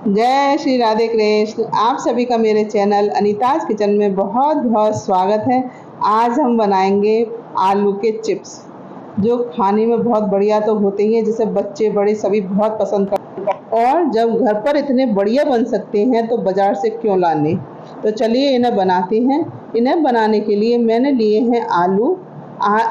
जय श्री राधे कृष्ण। आप सभी का मेरे चैनल अनीताज किचन में बहुत बहुत स्वागत है। आज हम बनाएंगे आलू के चिप्स, जो खाने में बहुत बढ़िया तो होते ही हैं, जिसे बच्चे बड़े सभी बहुत पसंद करते हैं। और जब घर पर इतने बढ़िया बन सकते हैं तो बाजार से क्यों लाने। तो चलिए इन्हें बनाते हैं। इन्हें बनाने के लिए मैंने लिए हैं आलू।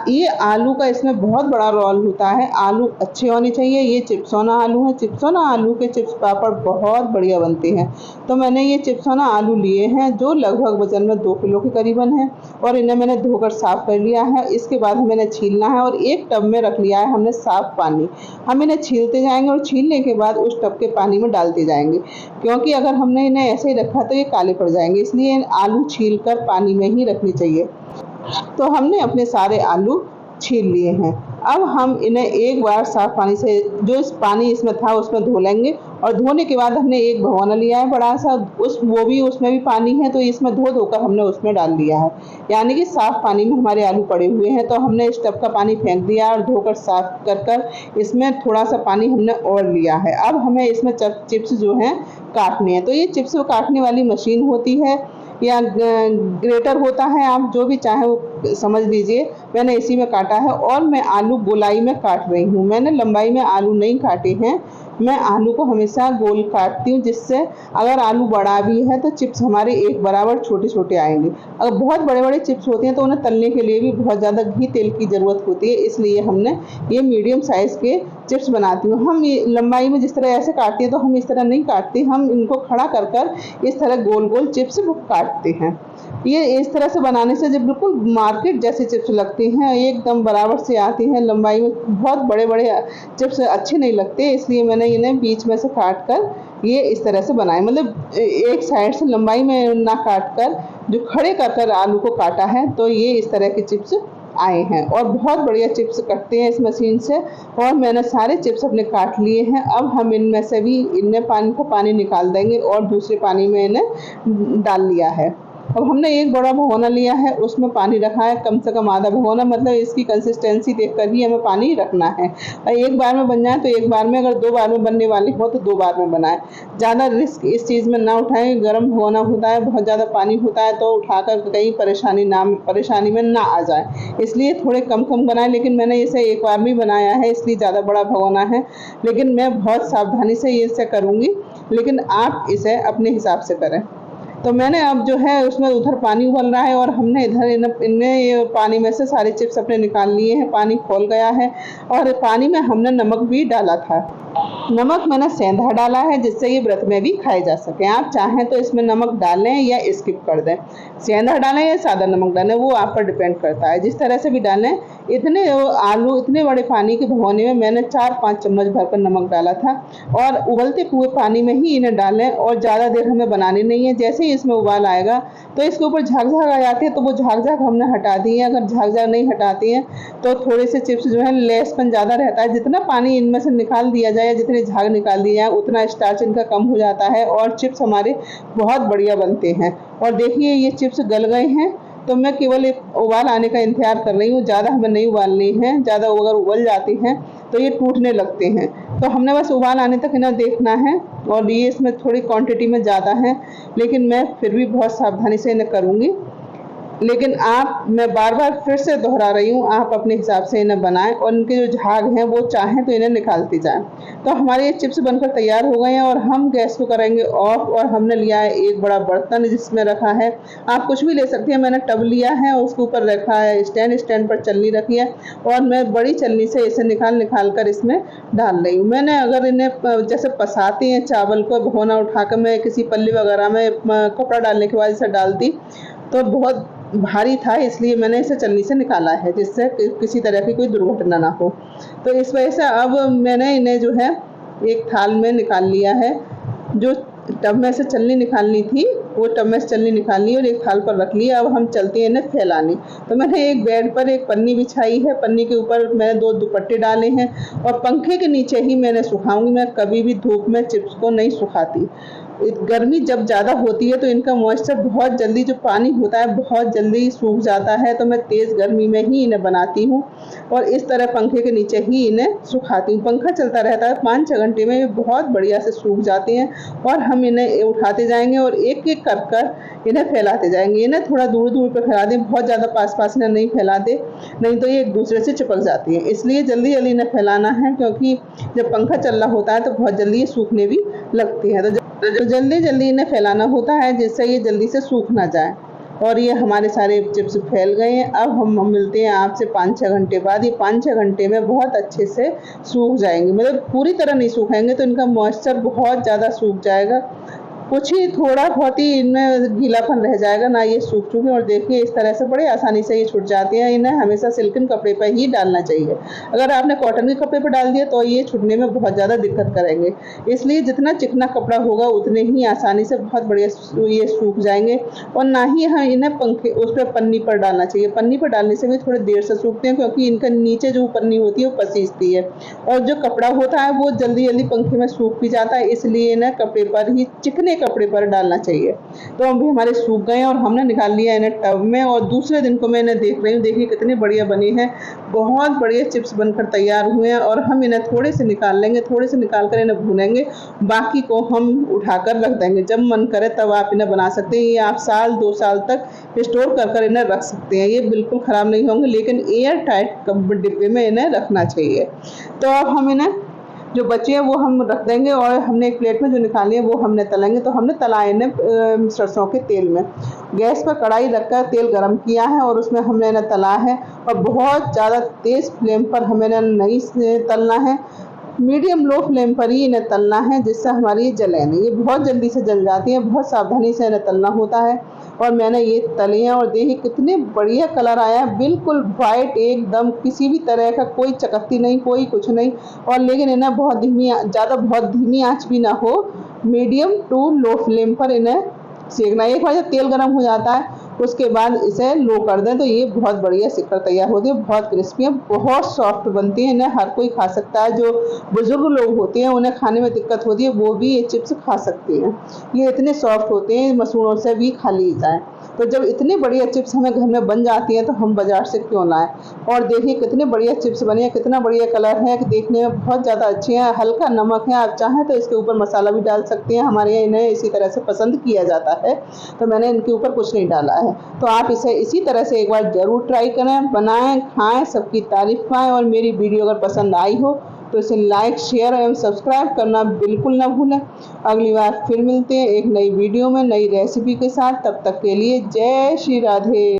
ये आलू का इसमें बहुत बड़ा रोल होता है। आलू अच्छे होने चाहिए। ये चिप्सोना आलू है। चिप्सोना आलू के चिप्स पापड़ बहुत बढ़िया बनते हैं। तो मैंने ये चिप्सोना आलू लिए हैं, जो लगभग वजन में 2 किलो के करीबन है। और इन्हें मैंने धोकर साफ कर लिया है। इसके बाद मैंने छीलना है और एक टब में रख लिया है हमने साफ पानी। हम इन्हें छीलते जाएंगे और छीलने के बाद उस टब के पानी में डालते जाएंगे, क्योंकि अगर हमने इन्हें ऐसे ही रखा तो ये काले पड़ जाएंगे। इसलिए आलू छील कर पानी में ही रखनी चाहिए। तो हमने अपने सारे आलू छील लिए हैं। अब हम इन्हें एक बार साफ पानी से, जो इस पानी इसमें था उसमें धो लेंगे। और धोने के बाद हमने एक भगोना लिया है बड़ा सा, उसमें भी पानी है, तो इसमें धो धोकर हमने उसमें डाल दिया है। यानी कि साफ पानी में हमारे आलू पड़े हुए हैं। तो हमने इस टब का पानी फेंक दिया और धोकर साफ कर इसमें थोड़ा सा पानी हमने और लिया है। अब हमें इसमें चिप्स जो हैं काटने हैं। तो ये चिप्स काटने वाली मशीन होती है या ग्रेटर होता है, आप जो भी चाहे वो समझ लीजिए। मैंने इसी में काटा है और मैं आलू गोलाई में काट रही हूँ। मैंने लंबाई में आलू नहीं काटे हैं। मैं आलू को हमेशा गोल काटती हूँ, जिससे अगर आलू बड़ा भी है तो चिप्स हमारे एक बराबर छोटे छोटे आएंगे। अगर बहुत बड़े बड़े चिप्स होते हैं तो उन्हें तलने के लिए भी बहुत ज़्यादा घी तेल की ज़रूरत होती है। इसलिए हमने ये मीडियम साइज़ के चिप्स बनाती हूँ। हम ये लंबाई में जिस तरह ऐसे काटते हैं तो हम इस तरह नहीं काटते। हम इनको खड़ा कर कर इस तरह गोल गोल चिप्स काटते हैं। ये इस तरह से बनाने से जब बिल्कुल मार्केट जैसे चिप्स लगते हैं, एकदम बराबर से आती हैं लंबाई में। बहुत बड़े बड़े चिप्स अच्छे नहीं लगते, इसलिए मैंने इन्हें बीच में से काट कर ये इस तरह से बनाए। मतलब एक साइड से लंबाई में ना काट कर, जो खड़े कर कर आलू को काटा है, तो ये इस तरह के चिप्स आए हैं। और बहुत बढ़िया चिप्स कटते हैं इस मशीन से। और मैंने सारे चिप्स अपने काट लिए हैं। अब हम इनमें से भी इनमें पानी निकाल देंगे और दूसरे पानी में इन्हें डाल लिया है। अब हमने एक बड़ा भगोना लिया है, उसमें पानी रखा है कम से कम आधा भगोना। मतलब इसकी कंसिस्टेंसी देखकर ही हमें पानी रखना है। और एक बार में बन जाए तो एक बार में, अगर 2 बार में बनने वाली हो तो 2 बार में बनाएं। ज़्यादा रिस्क इस चीज़ में ना उठाएं। गर्म भगोना होता है, बहुत ज़्यादा पानी होता है, तो उठाकर कहीं परेशानी में ना आ जाए। इसलिए थोड़े कम कम बनाएं। लेकिन मैंने इसे एक बार में बनाया है, इसलिए ज़्यादा बड़ा भगोना है। लेकिन मैं बहुत सावधानी से इसे करूँगी, लेकिन आप इसे अपने हिसाब से करें। तो मैंने अब जो है उसमें उधर पानी उबल रहा है और हमने इधर इनने ये पानी में से सारे चिप्स अपने निकाल लिए हैं। पानी खौल गया है और पानी में हमने नमक भी डाला था। नमक मैंने सेंधा डाला है, जिससे ये व्रत में भी खाए जा सके। आप चाहें तो इसमें नमक डालें या स्किप कर दें। सेंधा डालें या सादा नमक डालें, वो आप पर डिपेंड करता है। जिस तरह से भी डालें। इतने बड़े पानी के भगोने में मैंने 4-5 चम्मच भरकर नमक डाला था। और उबलते हुए पानी में ही इन्हें डालें और ज़्यादा देर हमें बनानी नहीं है। जैसे ही इसमें उबाल आएगा तो इसके ऊपर झाग आ जाती है, तो वो झाग हमने हटा दी है। अगर झाग नहीं हटाती हैं तो थोड़े से चिप्स जो है लेसपन ज़्यादा रहता है। जितना पानी इनमें से निकाल दिया जाए, जितने झाग निकाल दिए जाए, उतना स्टार्च इनका कम हो जाता है और चिप्स हमारे बहुत बढ़िया बनते हैं। और देखिए ये चिप्स गल गए हैं। तो मैं केवल एक उबाल आने का इंतजार कर रही हूँ। ज़्यादा हमें नहीं उबालनी है। ज़्यादा अगर उबल जाती हैं तो ये टूटने लगते हैं। तो हमने बस उबाल आने तक इन्हें देखना है। और ये इसमें थोड़ी क्वांटिटी में ज़्यादा है, लेकिन मैं फिर भी बहुत सावधानी से इन्हें करूँगी। लेकिन मैं बार बार फिर से दोहरा रही हूँ, आप अपने हिसाब से इन्हें बनाएं और इनके जो झाग हैं वो चाहें तो इन्हें निकालती जाएं। तो हमारे ये चिप्स बनकर तैयार हो गए हैं और हम गैस को करेंगे ऑफ। और हमने लिया है एक बड़ा बर्तन, जिसमें रखा है, आप कुछ भी ले सकते हैं। मैंने टब लिया है और उसके ऊपर रखा है स्टैंड पर चलनी रखी है। और मैं बड़ी चलनी से इसे निकाल कर इसमें डाल रही हूँ। मैंने अगर इन्हें जैसे पसाते हैं चावल को, भगोना उठाकर मैं किसी पल्ली वगैरह में कपड़ा डालने के बाद इसे डालती तो बहुत भारी था, इसलिए मैंने इसे चलनी से निकाला है, जिससे किसी तरह की कोई दुर्घटना ना हो। तो इस वजह से अब मैंने इन्हें जो है एक थाल में निकाल लिया है। जो टब में से चलनी निकालनी थी वो टब में से चलनी निकाल ली और एक थाल पर रख लिया। अब हम चलते हैं इन्हें फैलाने। तो मैंने एक बेड पर एक पन्नी बिछाई है। पन्नी के ऊपर मैंने 2 दुपट्टे डाले हैं और पंखे के नीचे ही मैंने सुखाऊंगी। मैं कभी भी धूप में चिप्स को नहीं सुखाती। गर्मी जब ज़्यादा होती है तो इनका मॉइस्चर बहुत जल्दी, जो पानी होता है बहुत जल्दी सूख जाता है। तो मैं तेज़ गर्मी में ही इन्हें बनाती हूँ और इस तरह पंखे के नीचे ही इन्हें सुखाती हूँ। पंखा चलता रहता है, 5-6 घंटे में ये बहुत बढ़िया से सूख जाते हैं और हम इन्हें उठाते जाएंगे और एक एक कर कर इन्हें फैलाते जाएंगे। इन्हें थोड़ा दूर दूर पर फैला दें, बहुत ज़्यादा पास पास इन्हें नहीं फैलाते, नहीं तो ये एक दूसरे से चिपक जाती है। इसलिए जल्दी जल्दी इन्हें फैलाना है, क्योंकि जब पंखा चल रहा होता है तो बहुत जल्दी ये सूखने भी लगती है। तो जल्दी जल्दी इन्हें फैलाना होता है जिससे ये जल्दी से सूख ना जाए। और ये हमारे सारे चिप्स फैल गए हैं। अब हम मिलते हैं आपसे 5-6 घंटे बाद। ये 5-6 घंटे में बहुत अच्छे से सूख जाएंगे, मतलब पूरी तरह नहीं सूखेंगे तो इनका मॉइस्चर बहुत ज़्यादा सूख जाएगा, कुछ ही थोड़ा बहुत ही इनमें गीलापन रह जाएगा, ना ये सूख चुके। और देखिए इस तरह से बड़े आसानी से ये छूट जाते हैं। इन्हें हमेशा सिल्कन कपड़े पर ही डालना चाहिए। अगर आपने कॉटन के कपड़े पर डाल दिया तो ये छूटने में बहुत ज़्यादा दिक्कत करेंगे। इसलिए जितना चिकना कपड़ा होगा उतने ही आसानी से बहुत बढ़िया ये सूख जाएंगे। और ना ही हम इन्हें पंखे उस पर पन्नी पर डालना चाहिए। पन्नी पर डालने से भी थोड़ी देर से सूखते हैं, क्योंकि इनका नीचे जो पन्नी होती है वो पसीजती है और जो कपड़ा होता है वो जल्दी जल्दी पंखे में सूख भी जाता है। इसलिए इन्हें कपड़े पर ही, चिकने कपड़े पर डालना चाहिए। तो अभी हमारे सूख गए और हमने निकाल लिया इन्हें टब में। और दूसरे दिन को मैं इन्हें देख रही हूँ, देखिए कितने बढ़िया बने हैं, बहुत बढ़िया चिप्स बनकर तैयार हुए हैं। और हम इन्हें थोड़े से निकाल लेंगे, थोड़े से निकाल कर इन्हें भूनेंगे, बाकी को हम उठाकर रख देंगे। जब मन करे तब आप इन्हें बना सकते हैं। ये आप 1-2 साल तक स्टोर कर इन्हें रख सकते हैं। ये बिल्कुल ख़राब नहीं होंगे, लेकिन एयर टाइट डिब्बे में इन्हें रखना चाहिए। तो अब हम इन्हें जो बचे हैं वो हम रख देंगे और हमने एक प्लेट में जो निकाली है वो हमने तलेंगे। तो हमने तला इन्हें सरसों के तेल में, गैस पर कढ़ाई रखकर तेल गरम किया है और उसमें हमने इन्हें तला है। और बहुत ज़्यादा तेज़ फ्लेम पर हमें इन्हें नहीं तलना है, मीडियम लो फ्लेम पर ही इन्हें तलना है, जिससे हमारी जले नहीं। ये बहुत जल्दी से जल जाती है, बहुत सावधानी से इन्हें तलना होता है। और मैंने ये तले हैं और देखिए कितने बढ़िया कलर आया है, बिल्कुल वाइट एकदम, किसी भी तरह का कोई चकत्ती नहीं, कोई कुछ नहीं। और लेकिन इन्हें बहुत धीमी आंच भी ना हो, मीडियम टू लो फ्लेम पर इन्हें सेकना। एक बार जब तेल गर्म हो जाता है उसके बाद इसे लो कर दें तो ये बहुत बढ़िया सिककर तैयार होती है, बहुत क्रिस्पी है, बहुत सॉफ्ट बनती है। इन्हें हर कोई खा सकता है, जो बुजुर्ग लोग होते हैं उन्हें खाने में दिक्कत होती है वो भी ये चिप्स खा सकते हैं। ये इतने सॉफ्ट होते हैं, मसूड़ों से भी खा ली जाए। तो जब इतनी बढ़िया चिप्स हमें घर में बन जाती हैं तो हम बाजार से क्यों लाएं। और देखिए कितने बढ़िया चिप्स बने हैं, कितना बढ़िया कलर है, कि देखने में बहुत ज़्यादा अच्छे हैं। हल्का नमक है, आप चाहें तो इसके ऊपर मसाला भी डाल सकते हैं, हमारे यहाँ इन्हें इसी तरह से पसंद किया जाता है, तो मैंने इनके ऊपर कुछ नहीं डाला है। तो आप इसे इसी तरह से एक बार ज़रूर ट्राई करें, बनाएं, खाएं, सबकी तारीफ पाएं। और मेरी वीडियो अगर पसंद आई हो तो इसे लाइक, शेयर एवं सब्सक्राइब करना बिल्कुल ना भूलें। अगली बार फिर मिलते हैं एक नई वीडियो में, नई रेसिपी के साथ। तब तक के लिए जय श्री राधे।